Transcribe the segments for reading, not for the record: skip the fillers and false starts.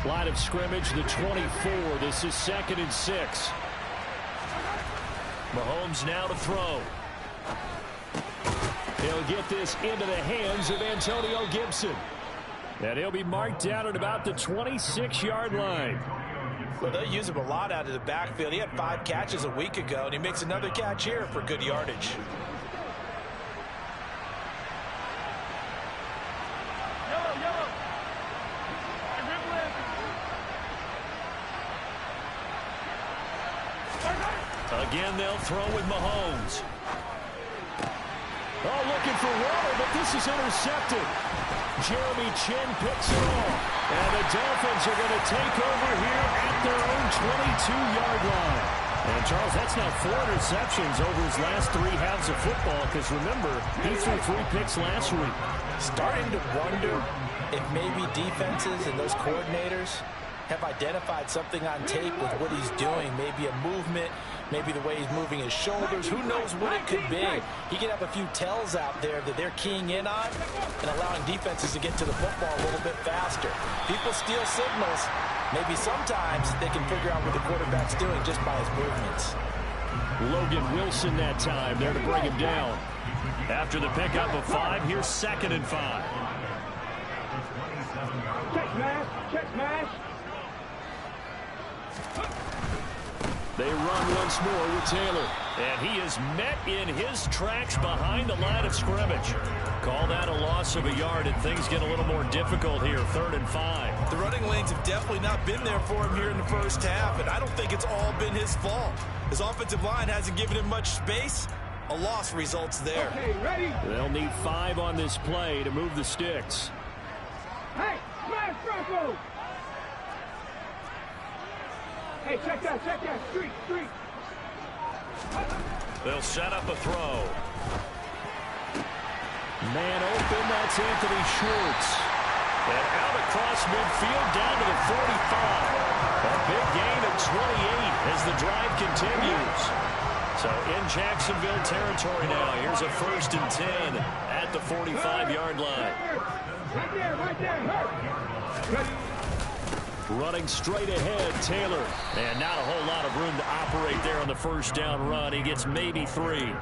Line of scrimmage, the 24. This is 2nd and 6. Mahomes now to throw. He'll get this into the hands of Antonio Gibson. And he'll be marked down at about the 26-yard line. Well, they use him a lot out of the backfield. He had 5 catches a week ago, and he makes another catch here for good yardage. Again, they'll throw with Mahomes. Oh, looking for water, but this is intercepted. Jeremy Chinn picks it off. And the Dolphins are going to take over here at their own 22-yard line. And, Charles, that's now 4 interceptions over his last 3 halves of football, because, remember, he threw 3 picks last week. Starting to wonder if maybe defenses and those coordinators have identified something on tape with what he's doing. Maybe a movement, maybe the way he's moving his shoulders. Who knows what it could be? He could have a few tells out there that they're keying in on and allowing defenses to get to the football a little bit faster. People steal signals. Maybe sometimes they can figure out what the quarterback's doing just by his movements. Logan Wilson that time there to bring him down. After the pickup of 5, here's 2nd and 5. Check smash. They run once more with Taylor. And he is met in his tracks behind the line of scrimmage. Call that a loss of a yard, and things get a little more difficult here. 3rd and 5. The running lanes have definitely not been there for him here in the first half, and I don't think it's all been his fault. His offensive line hasn't given him much space. A loss results there. Okay, ready? They'll need 5 on this play to move the sticks. Hey, smash Bronco! Hey, check that, street. They'll set up a throw. Man open, that's Anthony Schwartz. And out across midfield down to the 45. A big gain of 28 as the drive continues. So in Jacksonville territory now, here's a 1st and 10 at the 45-yard line. Right there. Ready? Running straight ahead, Taylor. And not a whole lot of room to operate there on the first down run. He gets maybe 3.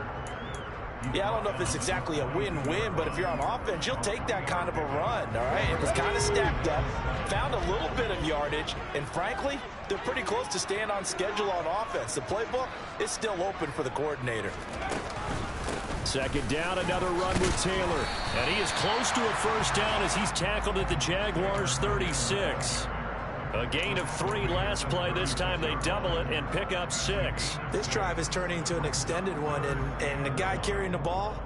Yeah, I don't know if it's exactly a win-win, but if you're on offense, you'll take that kind of a run, all right? It was kind of stacked up, found a little bit of yardage, and frankly, they're pretty close to staying on schedule on offense. The playbook is still open for the coordinator. 2nd down, another run with Taylor. And he is close to a first down as he's tackled at the Jaguars' 36. A gain of 3 last play. This time they double it and pick up 6. This drive is turning into an extended one, and the guy carrying the ball,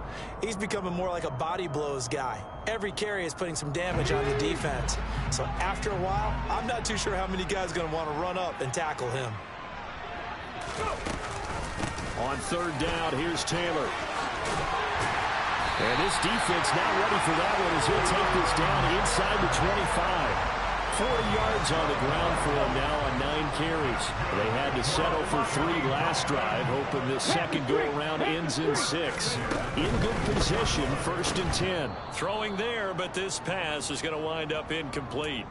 he's becoming more like a body blows guy. Every carry is putting some damage on the defense. So after a while, I'm not too sure how many guys are going to want to run up and tackle him. On 3rd down, here's Taylor. And this defense not ready for that one as he'll take this down inside the 25. 40 yards on the ground for him now on 9 carries. They had to settle for 3 last drive, hoping this second go-around ends in 6. In good position, 1st and 10. Throwing there, but this pass is going to wind up incomplete.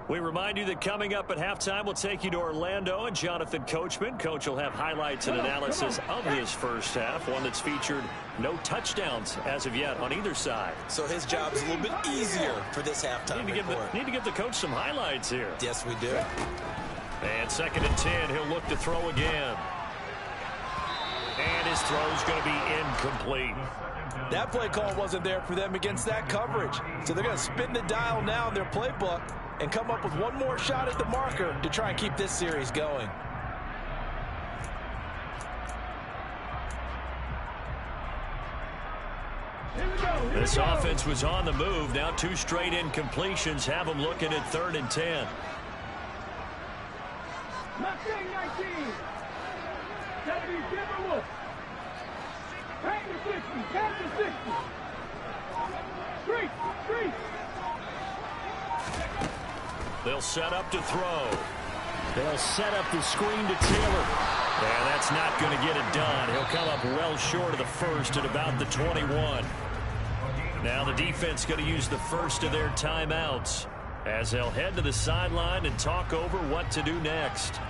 We remind you that coming up at halftime, we'll take you to Orlando and Jonathan Coachman. Coach will have highlights and analysis of this first half, one that's featured no touchdowns as of yet on either side. So his job is a little bit easier for this halftime report. Need to give the coach some highlights here. Yes, we do. And 2nd and 10, he'll look to throw again. And his throw's going to be incomplete. That play call wasn't there for them against that coverage. So they're going to spin the dial now in their playbook and come up with one more shot at the marker to try and keep this series going. This offense was on the move. Now 2 straight incompletions have them looking at 3rd and 10. Mustang 19. That'll be Timberwolf. Hang the 60. Hang the 60. Street. They'll set up to throw. They'll set up the screen to Taylor. And that's not going to get it done. He'll come up well short of the first at about the 21. Now the defense going to use the first of their timeouts. as they'll head to the sideline and talk over what to do next.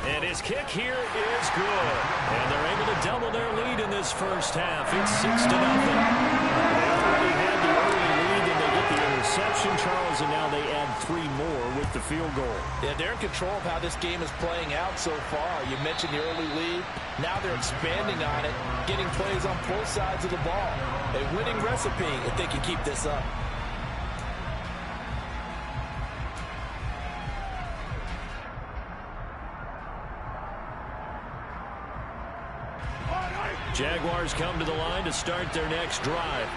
And his kick here is good. And they're able to double their lead in this first half. It's 6-0. They already had the early lead, and they get the interception, Charles, and now they add 3 more with the field goal. Yeah, they're in control of how this game is playing out so far. You mentioned the early lead. Now they're expanding on it, getting plays on both sides of the ball. A winning recipe if they can keep this up. Jaguars come to the line to start their next drive.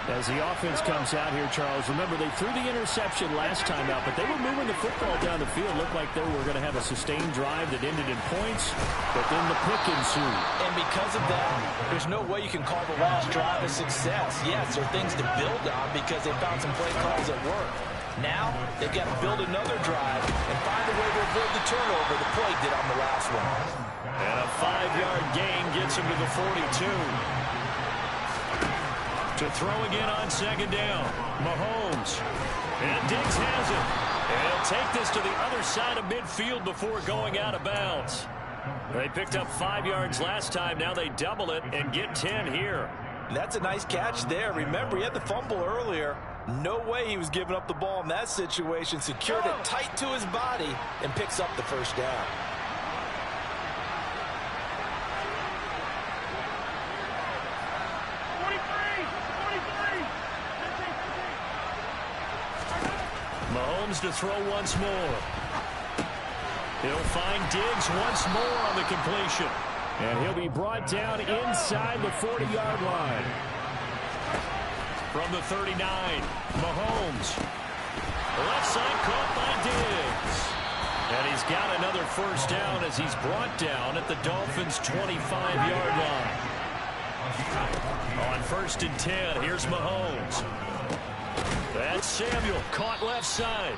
As the offense comes out here, Charles, remember they threw the interception last time out, but they were moving the football down the field. Looked like they were going to have a sustained drive that ended in points, but then the pick ensued. And because of that, there's no way you can call the last drive a success. Yes, there are things to build on because they found some play calls that work. Now, they've got to build another drive and find a way to avoid the turnover the play did on the last one. And a 5-yard gain gets him to the 42. To throw again on second down. Mahomes. And Diggs has it. And he'll take this to the other side of midfield before going out of bounds. They picked up 5 yards last time. Now they double it and get 10 here. That's a nice catch there. Remember, he had the fumble earlier. No way he was giving up the ball in that situation. Secured it tight to his body and picks up the first down. Mahomes to throw once more. He'll find Diggs once more on the completion. And he'll be brought down inside the 40-yard line. From the 39, Mahomes. Left side caught by Diggs. And he's got another first down as he's brought down at the Dolphins' 25-yard line. On 1st and 10, here's Mahomes. That's Samuel, caught left side.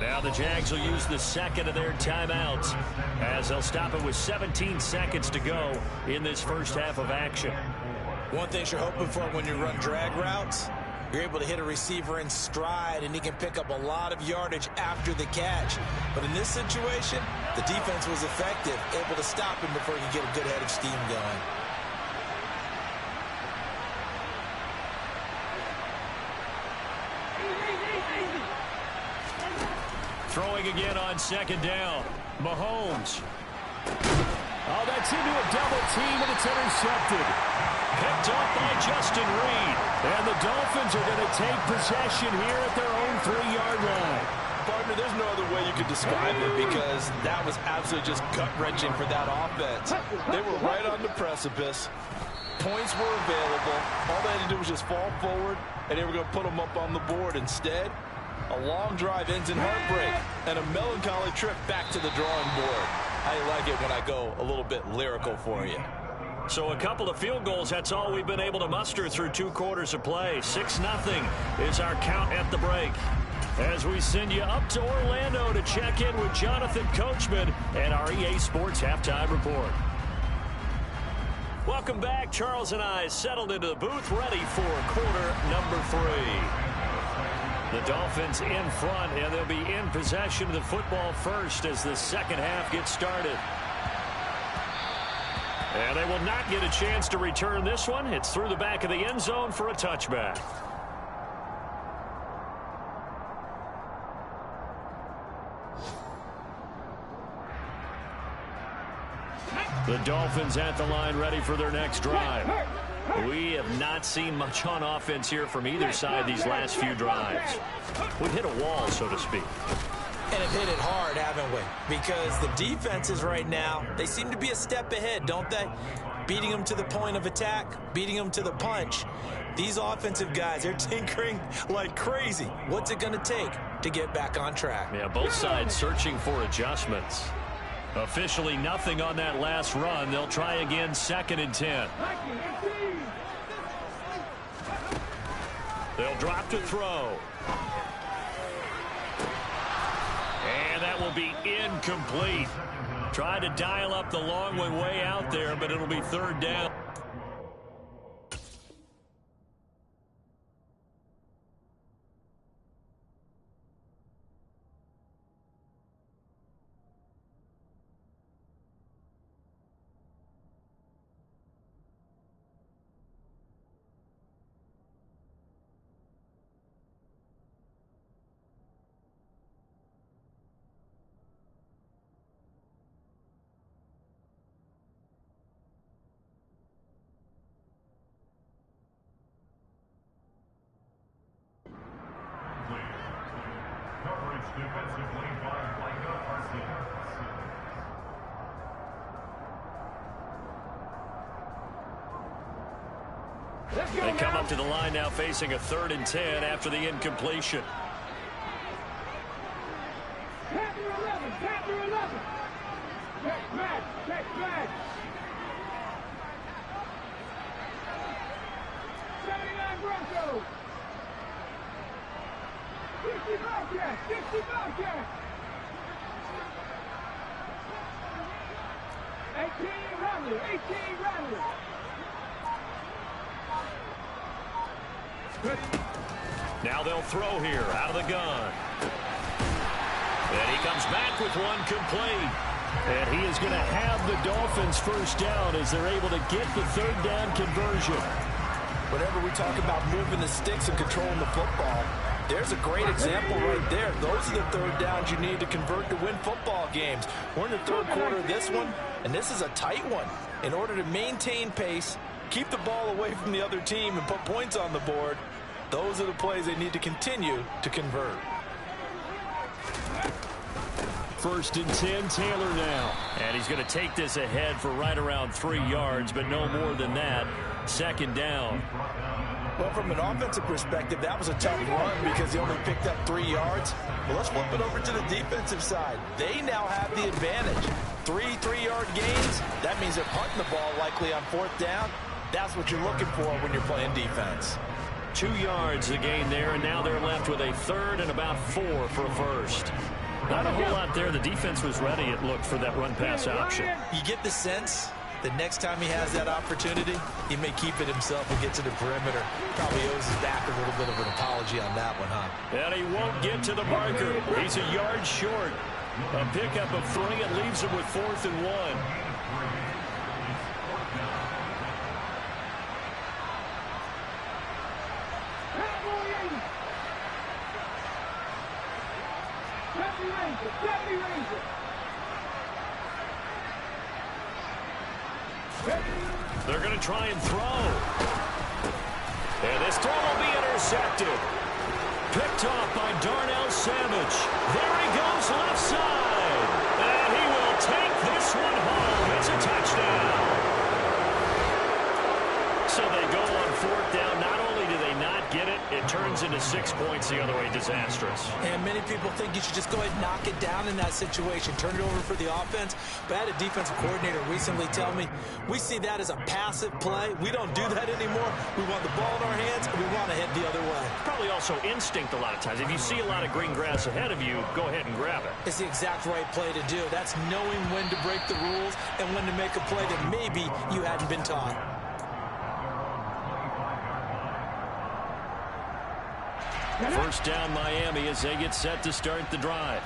Now the Jags will use the second of their timeouts as they'll stop it with 17 seconds to go in this first half of action. One thing you're hoping for when you run drag routes, you're able to hit a receiver in stride and he can pick up a lot of yardage after the catch. But in this situation, the defense was effective, able to stop him before he could get a good head of steam going. Throwing again on second down. Mahomes. Oh, that's into a double team, and it's intercepted. Picked up by Justin Reed. And the Dolphins are going to take possession here at their own 3-yard line. Partner, there's no other way you could describe it because that was absolutely just gut-wrenching for that offense. They were right on the precipice. Points were available. All they had to do was just fall forward, and they were going to put them up on the board. Instead, a long drive ends in heartbreak and a melancholy trip back to the drawing board. I like it when I go a little bit lyrical for you. So a couple of field goals, that's all we've been able to muster through 2 quarters of play. 6-0 is our count at the break. As we send you up to Orlando to check in with Jonathan Coachman and our EA Sports Halftime Report. Welcome back. Charles and I settled into the booth ready for quarter number 3. The Dolphins in front, and they'll be in possession of the football first as the second half gets started. And they will not get a chance to return this one. It's through the back of the end zone for a touchback. The Dolphins at the line ready for their next drive. We have not seen much on offense here from either side these last few drives. We've hit a wall, so to speak. And have hit it hard, haven't we? Because the defenses right now, they seem to be a step ahead, don't they? Beating them to the point of attack, beating them to the punch. These offensive guys, they're tinkering like crazy. What's it going to take to get back on track? Yeah, both sides searching for adjustments. Officially nothing on that last run. They'll try again 2nd and 10. They'll drop to throw. And that will be incomplete. Try to dial up the long way out there, but it'll be 3rd down. They come up to the line now facing a 3rd and 10 after the incompletion. Panther 11, Panther 11. Check back, check back. 79 Broncos. 60 Bobcats, 60 Bobcats. 18 Rattler, 18 Rattler. Now they'll throw here out of the gun. And he comes back with one complete. And he is going to have the Dolphins first down as they're able to get the 3rd down conversion. Whenever we talk about moving the sticks and controlling the football, there's a great example right there. Those are the 3rd downs you need to convert to win football games. We're in the 3rd quarter of this one, and this is a tight one. In order to maintain pace, keep the ball away from the other team, and put points on the board, those are the plays they need to continue to convert. 1st and 10, Taylor now. And he's going to take this ahead for right around 3 yards, but no more than that. 2nd down. Well, from an offensive perspective, that was a tough run because he only picked up 3 yards. Well, let's flip it over to the defensive side. They now have the advantage. 3 3-yard gains. That means they're punting the ball likely on 4th down. That's what you're looking for when you're playing defense. 2 yards the gain there, and now they're left with a 3rd and about 4 for a first. Not a whole lot there. The defense was ready, it looked, for that run-pass option. You get the sense that next time he has that opportunity, he may keep it himself and get to the perimeter. Probably owes his back a little bit of an apology on that one, huh? And he won't get to the marker. He's a yard short. A pickup of 3. It leaves him with 4th and 1. They're going to try and throw. And this throw will be intercepted. Picked off by Darnell Savage. There he goes left side. And he will take this one home. It's a touchdown. So they go on 4th down. Not only do they not get it, it turns into 6 points the other way. Disastrous. And many people think you should just go ahead and knock it down in that situation. Turn it over for the offense. But I had a defensive coordinator recently tell me, we see that as a passive play. We don't do that anymore. We want the ball in our hands, and we want to head the other way. Probably also instinct a lot of times. If you see a lot of green grass ahead of you, go ahead and grab it. It's the exact right play to do. That's knowing when to break the rules and when to make a play that maybe you hadn't been taught. First down Miami as they get set to start the drive.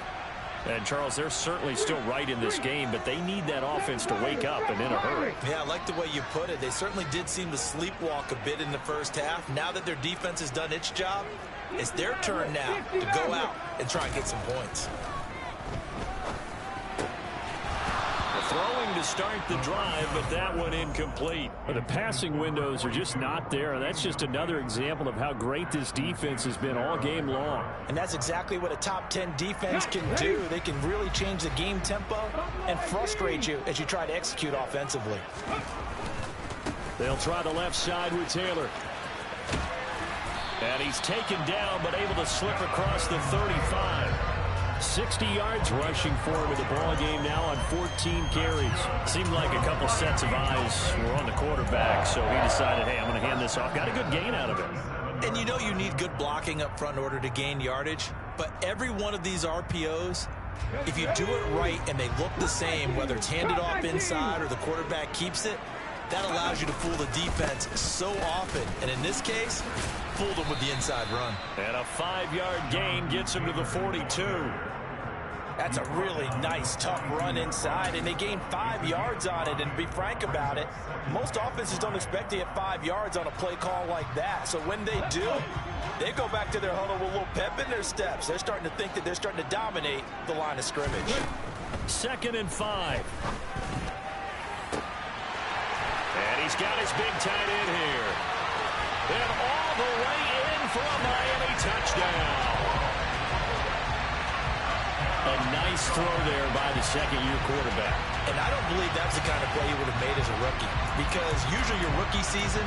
And, Charles, they're certainly still right in this game, but they need that offense to wake up and in a hurry. Yeah, I like the way you put it. They certainly did seem to sleepwalk a bit in the first half. Now that their defense has done its job, it's their turn now to go out and try and get some points. Throwing to start the drive, but that one incomplete. The passing windows are just not there. That's just another example of how great this defense has been all game long. And that's exactly what a top 10 defense can do. They can really change the game tempo and frustrate you as you try to execute offensively. They'll try the left side with Taylor. And he's taken down, but able to slip across the 35. 60 yards rushing for him in the ball game now on 14 carries. Seemed like a couple sets of eyes were on the quarterback, so he decided, hey, I'm going to hand this off. Got a good gain out of it. And you know you need good blocking up front in order to gain yardage, but every one of these RPOs, if you do it right and they look the same, whether it's handed off inside or the quarterback keeps it, that allows you to fool the defense so often. And in this case, fooled them with the inside run. And a 5-yard gain gets him to the 42. That's a really nice, tough run inside, and they gained 5 yards on it. And to be frank about it, most offenses don't expect to get 5 yards on a play call like that. So when they do, they go back to their huddle with a little pep in their steps. They're starting to think that they're starting to dominate the line of scrimmage. 2nd and 5. And he's got his big tight end here. And all the way in for a Miami touchdown. A nice throw there by the second-year quarterback. And I don't believe that's the kind of play he would have made as a rookie, because usually your rookie season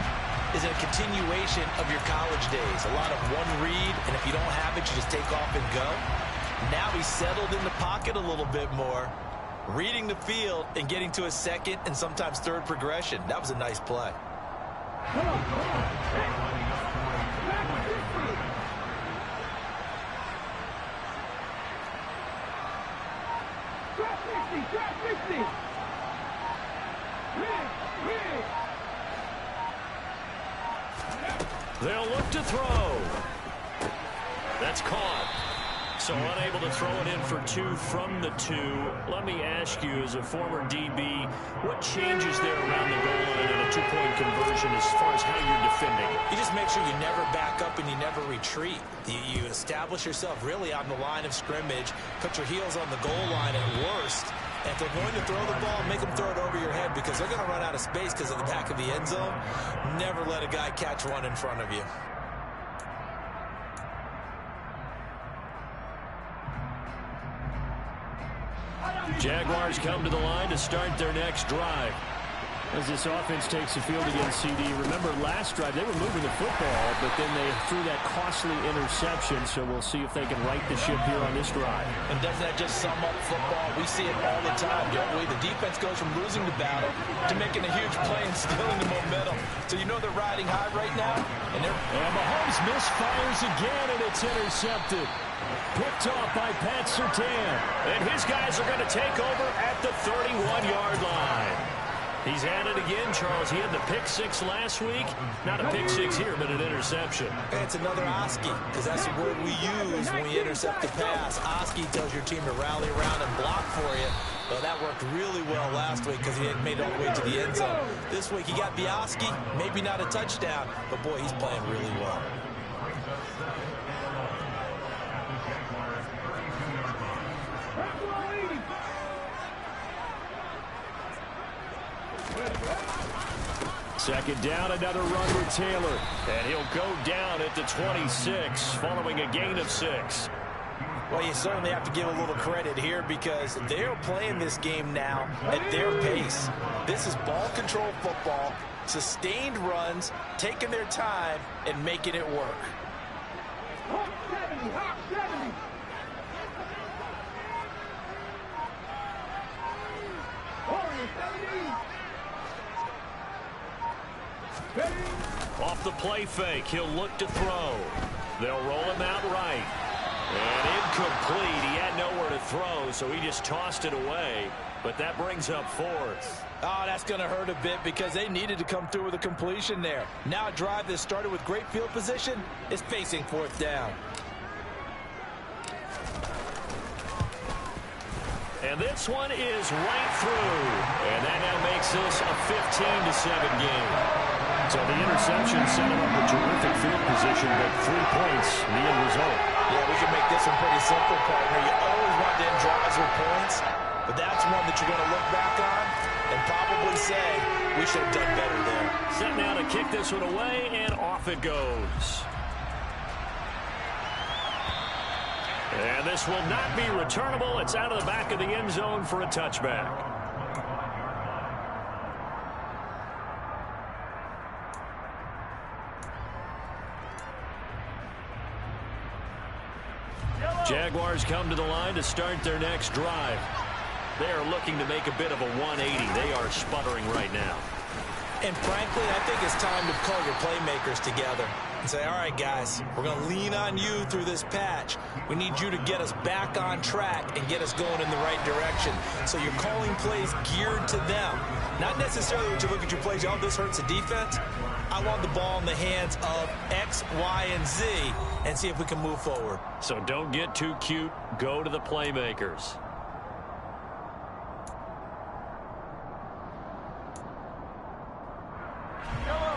is a continuation of your college days. A lot of one read, and if you don't have it, you just take off and go. Now he's settled in the pocket a little bit more, reading the field and getting to a second and sometimes third progression. That was a nice play. Come on, come on. Hey. Drop 50, drop 50. They'll look to throw. That's caught. So unable to throw it in for 2 from the 2. Let me ask you, as a former DB, what changes there around the goal line in a 2-point conversion as far as how you're defending? You just make sure you never back up and you never retreat. You establish yourself really on the line of scrimmage, put your heels on the goal line at worst. And if they're going to throw the ball, make them throw it over your head, because they're going to run out of space because of the back of the end zone. Never let a guy catch one in front of you. Jaguars come to the line to start their next drive. As this offense takes the field against CD, remember last drive they were moving the football, but then they threw that costly interception, so we'll see if they can right the ship here on this drive. And doesn't that just sum up football? We see it all the time, don't we? The defense goes from losing the battle to making a huge play and stealing the momentum. So you know they're riding high right now. And Mahomes misfires again, and it's intercepted. Picked off by Pat Surtain. And his guys are going to take over at the 31-yard line. He's at it again, Charles. He had the pick 6 last week. Not a pick 6 here, but an interception. And it's another Oski, because that's the word we use when we intercept the pass. Oski tells your team to rally around and block for you. Well, that worked really well last week because he had made it all the way to the end zone. This week he got the Oski, maybe not a touchdown, but boy, he's playing really well. Second down, another run with Taylor. And he'll go down at the 26, following a gain of 6. Well, you certainly have to give a little credit here, because they're playing this game now at their pace. This is ball control football, sustained runs, taking their time, and making it work. Hawk 70, Hawk 70. Warrior 70. Off the play fake, he'll look to throw. They'll roll him out right. And incomplete. He had nowhere to throw, so he just tossed it away. But that brings up 4th. Oh, that's going to hurt a bit, because they needed to come through with a completion there. Now a drive that started with great field position is facing 4th down. And this one is right through. And that now makes this a 15-7 game. So the interception set him up a terrific field position, but 3 points, the end result. Yeah, we can make this one pretty simple, partner. You always want to end drives with points, but that's one that you're going to look back on and probably say, we should have done better there. Set now to kick this one away, and off it goes. And this will not be returnable. It's out of the back of the end zone for a touchback. Jaguars come to the line to start their next drive. They are looking to make a bit of a 180. They are sputtering right now. And frankly, I think it's time to call your playmakers together and say, all right, guys, we're going to lean on you through this patch. We need you to get us back on track and get us going in the right direction. So you're calling plays geared to them. Not necessarily when you look at your plays, oh, this hurts the defense. I want the ball in the hands of X, Y, and Z and see if we can move forward. So don't get too cute. Go to the playmakers.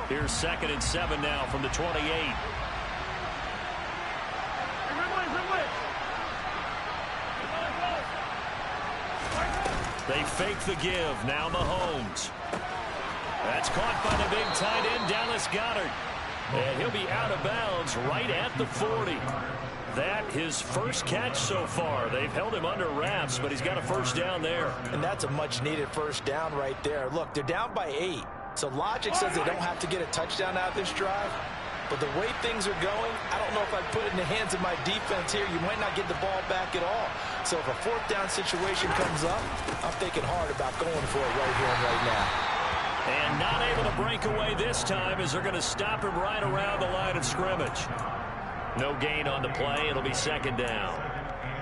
Here's 2nd and 7 now from the 28. They fake the give. Now Mahomes. That's caught by the big tight end, Dallas Goedert. And he'll be out of bounds right at the 40. That his first catch so far. They've held him under wraps, but he's got a first down there. And that's a much-needed first down right there. Look, they're down by 8. So logic says they don't have to get a touchdown out of this drive. But the way things are going, I don't know if I'd put it in the hands of my defense here. You might not get the ball back at all. So if a fourth down situation comes up, I'm thinking hard about going for it right here and right now. And not able to break away this time as they're going to stop him right around the line of scrimmage. No gain on the play. It'll be second down.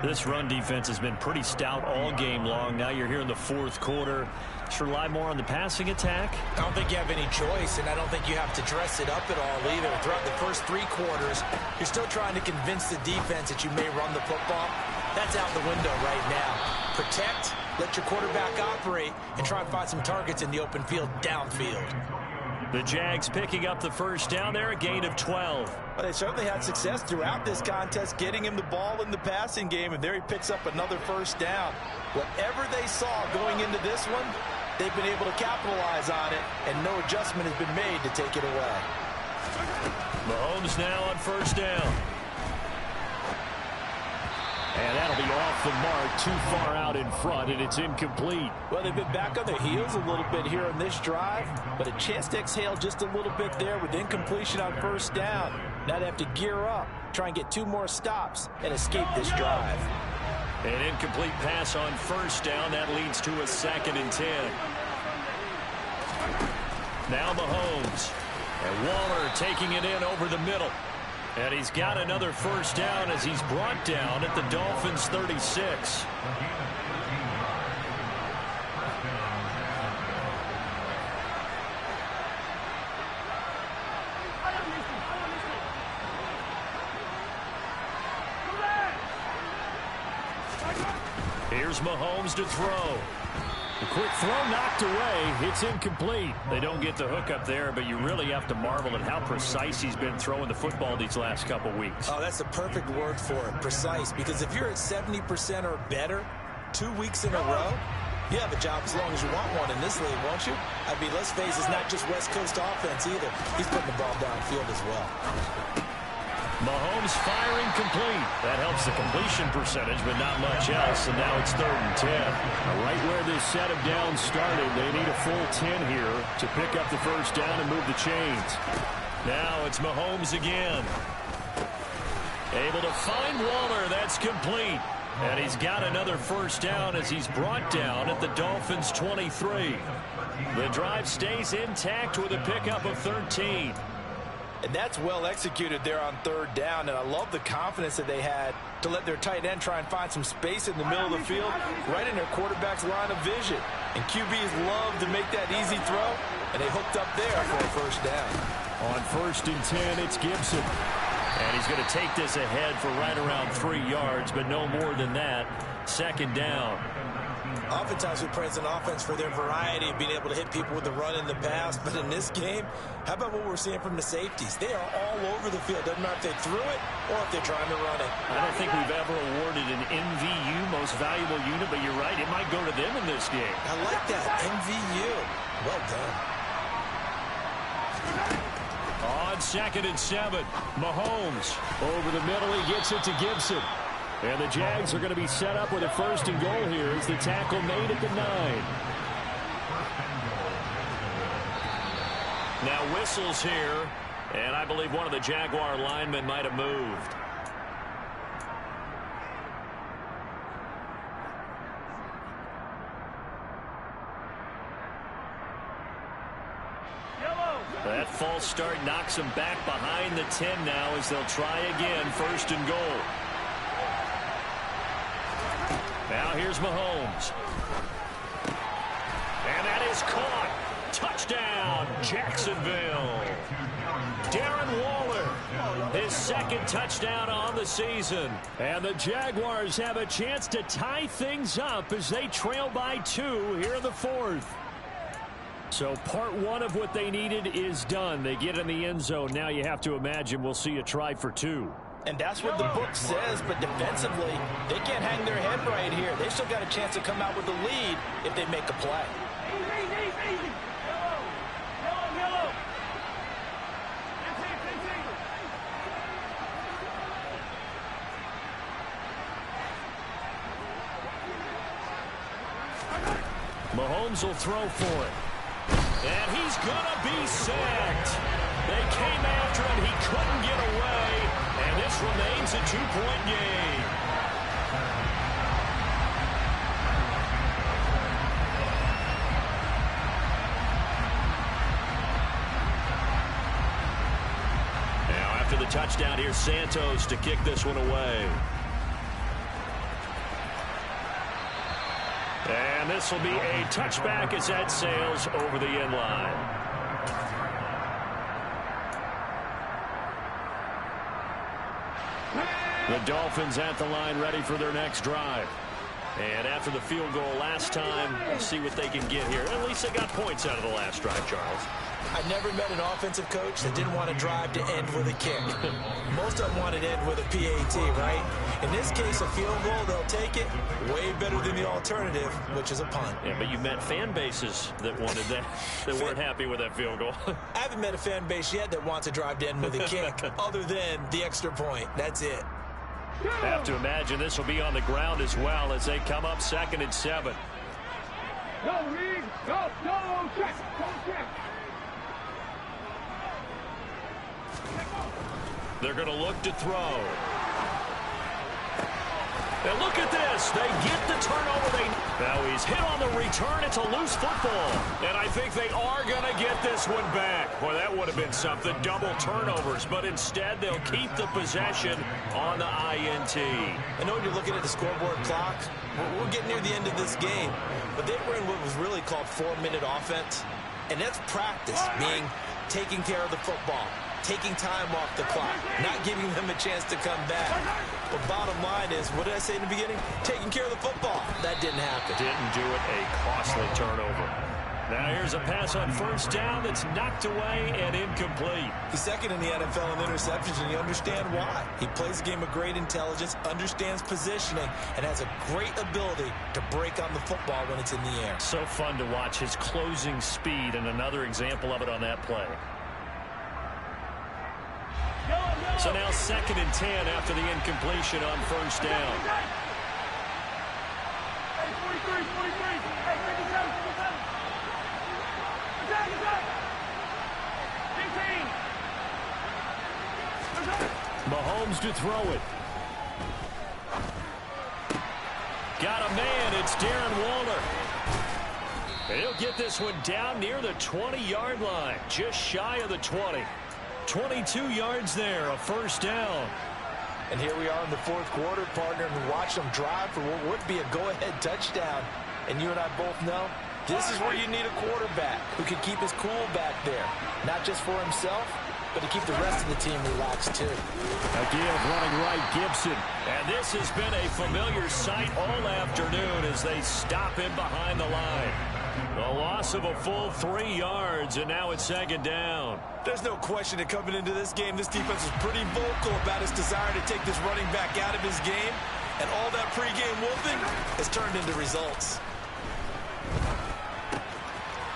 This run defense has been pretty stout all game long. Now you're here in the fourth quarter. Should rely more on the passing attack? I don't think you have any choice, and I don't think you have to dress it up at all either. Throughout the first 3 quarters, you're still trying to convince the defense that you may run the football. That's out the window right now. Protect, let your quarterback operate, and try and find some targets in the open field downfield. The Jags picking up the first down there, a gain of 12. Well, they certainly had success throughout this contest getting him the ball in the passing game, and there he picks up another first down. Whatever they saw going into this one, they've been able to capitalize on it, and no adjustment has been made to take it away. Mahomes now on first down. And that'll be off the mark, too far out in front, and it's incomplete. Well, they've been back on their heels a little bit here on this drive, but a chance to exhale just a little bit there with incompletion on first down. Now they have to gear up, try and get 2 more stops, and escape this drive. An incomplete pass on first down. That leads to a 2nd and 10. Now Mahomes. And Waller taking it in over the middle. And he's got another first down as he's brought down at the Dolphins' 36. Here's Mahomes to throw. The quick throw knocked away. It's incomplete. They don't get the hook up there, but you really have to marvel at how precise he's been throwing the football these last couple weeks. Oh, that's the perfect word for it, precise. Because if you're at 70% or better 2 weeks in a row, you have a job as long as you want one in this league, won't you? I mean, let's face it, it's not just West Coast offense either. He's putting the ball downfield as well. Mahomes firing complete. That helps the completion percentage, but not much else. And now it's 3rd and 10. Right where this set of downs started, they need a full 10 here to pick up the first down and move the chains. Now it's Mahomes again. Able to find Waller. That's complete. And he's got another first down as he's brought down at the Dolphins' 23. The drive stays intact with a pickup of 13. And that's well executed there on 3rd down, and I love the confidence that they had to let their tight end try and find some space in the middle of the field, right in their quarterback's line of vision. And QBs love to make that easy throw, and they hooked up there for a first down. On 1st and 10, it's Gibson. And he's going to take this ahead for right around 3 yards, but no more than that. 2nd down. Oftentimes we praise an offense for their variety of being able to hit people with the run in the pass, but in this game, how about what we're seeing from the safeties? They are all over the field. Doesn't matter if they threw it or if they're trying to run it. I don't think we've ever awarded an MVU, most valuable unit, but you're right, it might go to them in this game. I like that, MVU. Well done. On 2nd and 7, Mahomes over the middle. He gets it to Gibson. And the Jags are going to be set up with a 1st and goal here as the tackle made at the 9. Now whistles here, and I believe one of the Jaguar linemen might have moved. That false start knocks them back behind the 10 now as they'll try again, 1st and goal. Now here's Mahomes. And that is caught. Touchdown, Jacksonville. Darren Waller, his 2nd touchdown on the season. And the Jaguars have a chance to tie things up as they trail by 2 here in the 4th. So part 1 of what they needed is done. They get in the end zone. Now you have to imagine we'll see a try for 2. And that's what the book says, but defensively, they can't hang their head right here. They still got a chance to come out with the lead if they make a play. Easy. Mahomes will throw for it. And he's going to be sacked. They came after him. He couldn't get away. And this remains a 2-point game. Now after the touchdown, here's Santos to kick this one away. And this will be a touchback as that sails over the end line. The Dolphins at the line ready for their next drive. And after the field goal last time, we'll see what they can get here. At least they got points out of the last drive, Charles. I never met an offensive coach that didn't want to drive to end with a kick. Most of them wanted to end with a PAT, right? In this case, a field goal, they'll take it. Way better than the alternative, which is a punt. Yeah, but you met fan bases that wanted that, that weren't happy with that field goal. I haven't met a fan base yet that wants to drive to end with a kick, other than the extra point. That's it. Have to imagine this will be on the ground as well as they come up 2nd and 7. Go, Reed. Go, check. Go, check. They're going to look to throw. And look at this. They get the turnover. Now he's hit on the return. It's a loose football. And I think they are going to get this one back. Boy, that would have been something. Double turnovers. But instead, they'll keep the possession on the INT. I know when you're looking at the scoreboard clock, we're getting near the end of this game. But they were in what was really called 4-minute offense. And that's practice, meaning taking care of the football, taking time off the clock, not giving them a chance to come back. But bottom line is, what did I say in the beginning? Taking care of the football. That didn't happen. Didn't do it. A costly turnover. Now here's a pass on 1st down that's knocked away and incomplete. He's 2nd in the NFL in interceptions, and you understand why. He plays a game of great intelligence, understands positioning, and has a great ability to break on the football when it's in the air. So fun to watch his closing speed, and another example of it on that play. So now 2nd and 10 after the incompletion on 1st down. Mahomes to throw it. Got a man. It's Darren Waller. He'll get this one down near the 20-yard line, just shy of the 20. 22 yards there, a 1st down. And here we are in the 4th quarter, partner, and watch them drive for what would be a go-ahead touchdown. And you and I both know this is where you need a quarterback who can keep his cool back there, not just for himself, but to keep the rest of the team relaxed too. Again, running right, Gibson. And this has been a familiar sight all afternoon as they stop him behind the line. A loss of a full 3 yards, and now it's 2nd down. There's no question that coming into this game, this defense was pretty vocal about its desire to take this running back out of his game, and all that pregame wolfing has turned into results.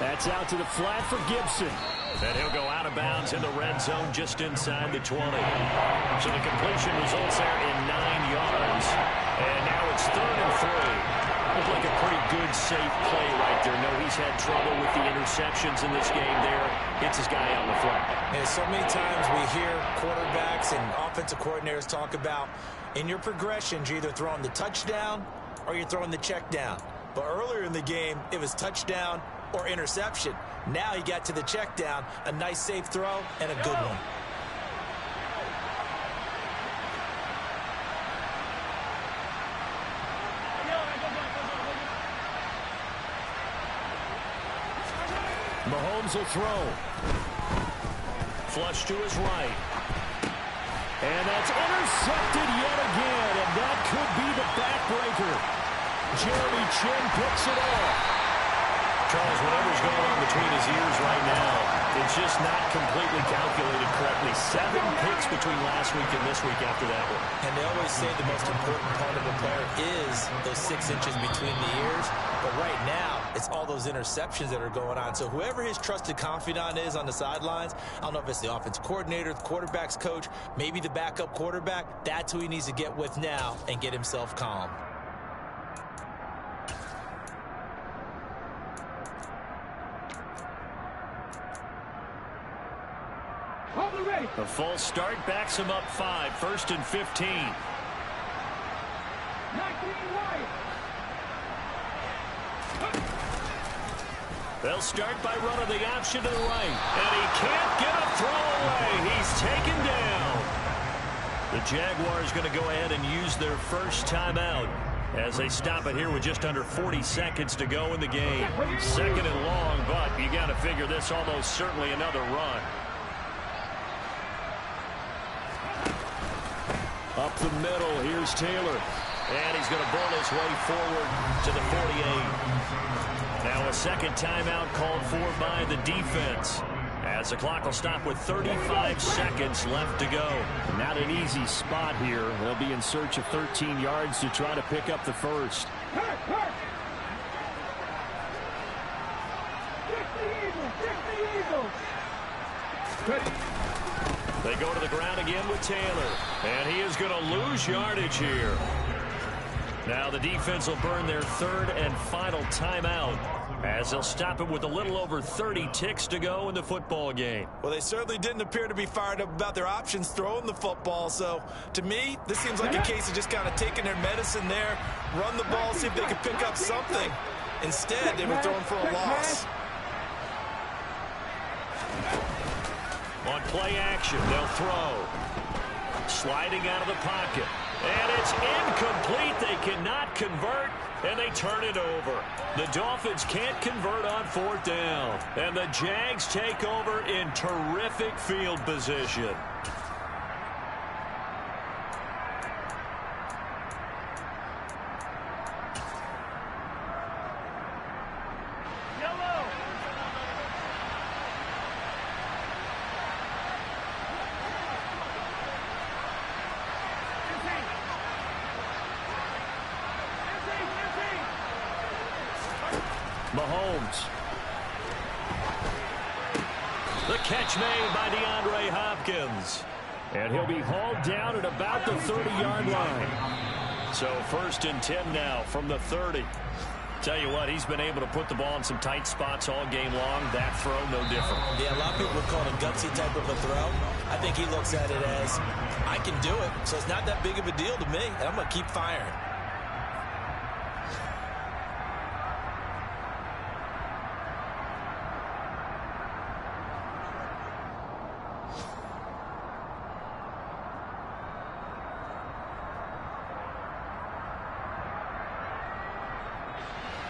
That's out to the flat for Gibson. And he'll go out of bounds in the red zone just inside the 20. So the completion results there in 9 yards. And now it's 3rd and 3. Looked like a pretty good, safe play right there. No, he's had trouble with the interceptions in this game there. Hits his guy on the flat. And so many times we hear quarterbacks and offensive coordinators talk about, in your progressions, you're either throwing the touchdown or you're throwing the check down. But earlier in the game, it was touchdown or interception. Now he got to the check down, a nice safe throw, and a good one. Mahomes will throw. Flush to his right. And that's intercepted yet again, and that could be the backbreaker. Jeremy Chinn picks it off. Charles, whatever's going on between his ears right now, it's just not completely calculated correctly. 7 picks between last week and this week after that one. And they always say the most important part of a player is those 6 inches between the ears. But right now, it's all those interceptions that are going on. So whoever his trusted confidant is on the sidelines, I don't know if it's the offensive coordinator, the quarterback's coach, maybe the backup quarterback, that's who he needs to get with now and get himself calm. Hold it ready. A false start backs him up 5. 1st and 15. 19 wide. They'll start by running the option to the right. And he can't get a throw away. He's taken down. The Jaguars going to go ahead and use their first timeout as they stop it here with just under 40 seconds to go in the game. 2nd and long, but you got to figure this almost certainly another run. Up the middle, here's Taylor. And he's going to bull his way forward to the 48. Now a second timeout called for by the defense, as the clock will stop with 35 seconds left to go. Not an easy spot here. They'll be in search of 13 yards to try to pick up the first. Hurt. Kick the Eagles. Ready. They go to the ground again with Taylor, and he is going to lose yardage here. Now the defense will burn their 3rd and final timeout, as they'll stop it with a little over 30 ticks to go in the football game. Well, they certainly didn't appear to be fired up about their options throwing the football. So, to me, this seems like a case of just kind of taking their medicine there, run the ball, see if they can pick up something. Instead, they were throwing for a loss. On play action, they'll throw. Sliding out of the pocket. And it's incomplete. They cannot convert, and they turn it over. The Dolphins can't convert on 4th down. And the Jags take over in terrific field position. Mahomes. The catch made by DeAndre Hopkins. And he'll be hauled down at about the 30-yard line. So 1st and 10 now from the 30. Tell you what, he's been able to put the ball in some tight spots all game long. That throw, no different. Yeah, a lot of people would call it a gutsy type of a throw. I think he looks at it as, I can do it, so it's not that big of a deal to me, and I'm going to keep firing.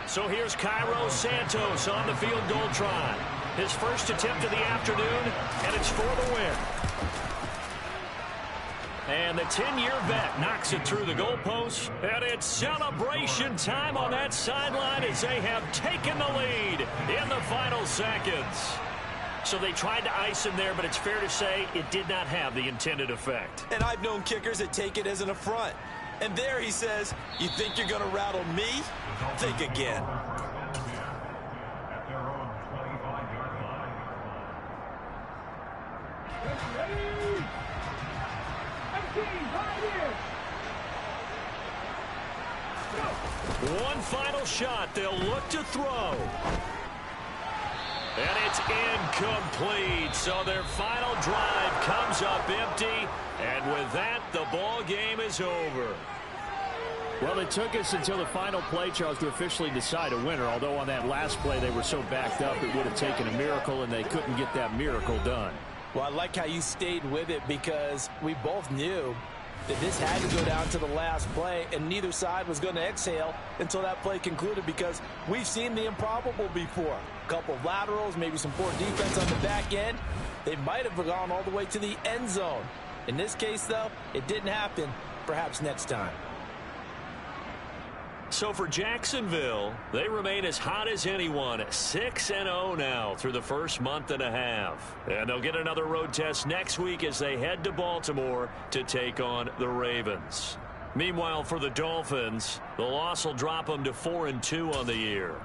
So here's Cairo Santos on the field goal try. His first attempt of the afternoon, and it's for the win. And the 10-year vet knocks it through the goalpost, and it's celebration time on that sideline as they have taken the lead in the final seconds. So they tried to ice him there, but it's fair to say it did not have the intended effect. And I've known kickers that take it as an affront. And there he says, you think you're going to rattle me? Think again. One final shot. They'll look to throw. And it's incomplete. So their final drive comes up empty. And with that, the ball game is over. Well, it took us until the final play, Charles, to officially decide a winner. Although on that last play they were so backed up, it would have taken a miracle, and they couldn't get that miracle done. Well, I like how you stayed with it, because we both knew that this had to go down to the last play, and neither side was going to exhale until that play concluded, because we've seen the improbable before. A couple of laterals, maybe some poor defense on the back end. They might have gone all the way to the end zone. In this case, though, it didn't happen. Perhaps next time. So for Jacksonville, they remain as hot as anyone, 6-0 now through the first month and a half. And they'll get another road test next week as they head to Baltimore to take on the Ravens. Meanwhile, for the Dolphins, the loss will drop them to 4-2 on the year.